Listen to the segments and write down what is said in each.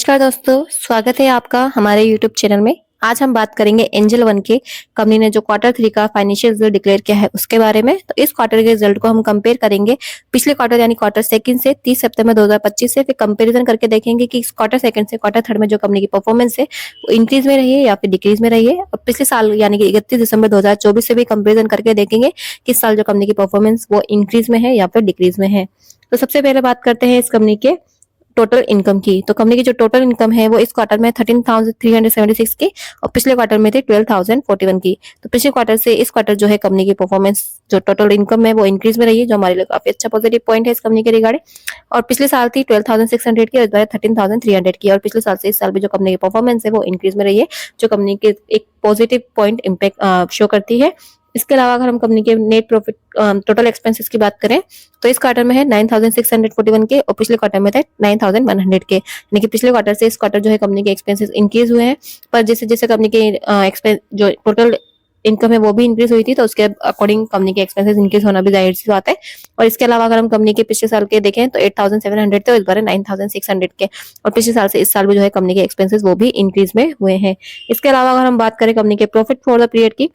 नमस्कार दोस्तों, स्वागत है आपका हमारे यूट्यूब चैनल में। आज हम बात करेंगे एंजल वन के कंपनी ने जो क्वार्टर थ्री का फाइनेंशियल रिजल्ट डिक्लेयर किया है उसके बारे में। तो इस क्वार्टर के रिजल्ट को हम कंपेयर करेंगे पिछले क्वार्टर यानी क्वार्टर सेकंड से 30 सितंबर 2025 से। फिर कंपैरिजन करके देखेंगे कि इस क्वार्टर सेकंड से क्वार्टर थर्ड में जो कंपनी की परफॉर्मेंस है वो इंक्रीज में रही है या फिर डिक्रीज में रही है। और पिछले साल यानी कि 31 दिसंबर 2024 से भी कंपेरिजन करके देखेंगे कि इस साल जो कंपनी की परफॉर्मेंस वो इंक्रीज में है या फिर डिक्रीज में है। तो सबसे पहले बात करते हैं इस कंपनी के टोटल इनकम की। तो कंपनी की जो टोटल इनकम है वो इस क्वार्टर में 13,376 की और पिछले क्वार्टर में थी 12,041 की। तो पिछले क्वार्टर से इस क्वार्टर जो है कंपनी की परफॉर्मेंस जो टोटल इनकम है वो इंक्रीज में रही है, जो हमारे लिए काफी अच्छा पॉजिटिव पॉइंट है इस कंपनी के रिगार्डिंग। और पिछले साल थी 12,600 की और इस बार 13,300 की। और पिछले साल से इस साल भी जो कंपनी की परफॉर्मेंस है वो इंक्रीज में रही है, जो कंपनी के एक पॉजिटिव पॉइंट इम्पैक्ट शो करती है। इसके अलावा अगर हम कंपनी के नेट प्रॉफिट टोटल एक्सपेंसेस की बात करें तो इस क्वार्टर में है 9,641 के और पिछले क्वार्टर में थे 9,100 के। यानी कि पिछले क्वार्टर से इस क्वार्टर जो है कंपनी के एक्सपेंसेस इंक्रीज हुए हैं, पर जैसे जैसे कंपनी के एक्सपेंस जो टोटल इनकम है वो भी इंक्रीज हुई थी, तो उसके अकॉर्डिंग कंपनी के एक्सपेंसेस इंक्रीज होना भी जाहिर सी बात है। और इसके अलावा अगर हम कंपनी के पिछले साल के देखें तो 8,700 थे और इस बार 9,600 के। और पिछले साल से इस साल भी जो है कंपनी के एक्सपेंसेस वो भी इंक्रीज में हुए हैं। इसके अलावा अगर हम बात करें कंपनी के प्रॉफिट फॉर द पीरियड की,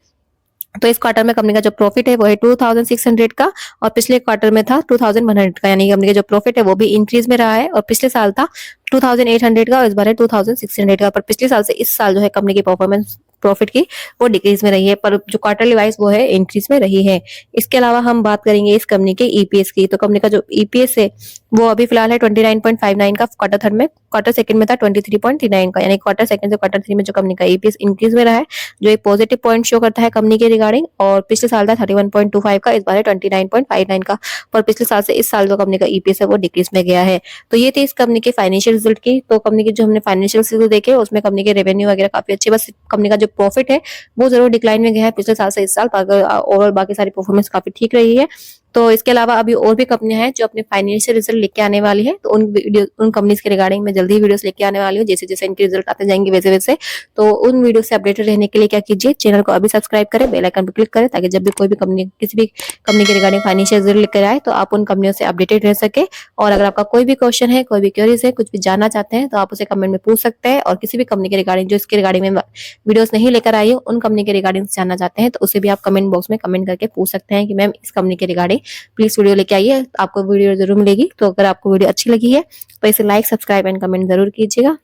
तो इस क्वार्टर में कंपनी का जो प्रॉफिट है वो है 2,600 का और पिछले क्वार्टर में था 2,100 का। यानी कंपनी का जो प्रॉफिट है वो भी इंक्रीज में रहा है। और पिछले साल था 2,800 का और इस बार है 2,600 का। पर पिछले साल से इस साल जो है कंपनी की परफॉर्मेंस प्रॉफिट की वो डिक्रीज में रही है, पर जो क्वार्टरली वाइज वो है इंक्रीज में रही है। इसके अलावा हम बात करेंगे इस कंपनी के ईपीएस की। तो कंपनी का जो ईपीएस है वो अभी फिलहाल है 29.59 का क्वार्टर थर्ड में, क्वार्टर सेकंड में था 23.39 का। यानी क्वार्टर सेकंड से क्वार्टर थ्री में जो कंपनी का ईपीएस इंक्रीज में रहा है, जो एक पॉजिटिव पॉइंट शो करता है कंपनी के रिगार्डिंग। और पिछले साल था 31.25 का, इस बार है 29.59 का। पर पिछले साल से इस साल जो कंपनी का ईपीएस है वो डिक्रीज में गया है। तो ये थी इस कंपनी के फाइनेंशियल रिजल्ट की। तो कंपनी के जो हमने फाइनेंशियल रिजल्ट देखे उसमें कंपनी के रेवेन्यू वगैरह काफी अच्छे, बस कंपनी का जो प्रॉफिट है वो जरूर डिक्लाइन में गया है पिछले साल से इस साल। ओवरऑल बाकी सारी परफॉर्मेंस काफी ठीक रही है। तो इसके अलावा अभी और भी कंपनियां हैं जो अपने फाइनेंशियल रिजल्ट लेके आने वाली है, तो उन कंपनीज के रिगार्डिंग मैं जल्दी ही वीडियोस लेके आने वाली हूँ। जैसे जैसे इनके रिजल्ट आते जाएंगे वैसे वैसे, तो उन वीडियो से अपडेटेड रहने के लिए क्या कीजिए, चैनल को अभी सब्सक्राइब करें, बेल आइकन पर क्लिक करें, ताकि जब भी कोई भी कंपनी किसी भी कंपनी के रिगार्डिंग फाइनेंशियल रिजल्ट लेकर आए तो आप उन कंपनियों से अपडेटेड रह सके। और अगर आपका कोई भी क्वेश्चन है, कोई भी क्वेरीज है, कुछ भी जानना चाहते हैं तो आप उसे कमेंट में पूछ सकते हैं। और किसी भी कंपनी के रिगार्डिंग जो इसके रिगार्डिंग में वीडियोस नहीं लेकर आई हो, उन कंपनी के रिगार्डिंग जानना चाहते हैं तो उसे भी आप कमेंट बॉक्स में कमेंट करके पूछ सकते हैं कि मैम इस कंपनी के रिगार्डिंग प्लीज वीडियो लेके आइए, आपको वीडियो जरूर मिलेगी। तो अगर आपको वीडियो अच्छी लगी है तो इसे लाइक, सब्सक्राइब एंड कमेंट जरूर कीजिएगा।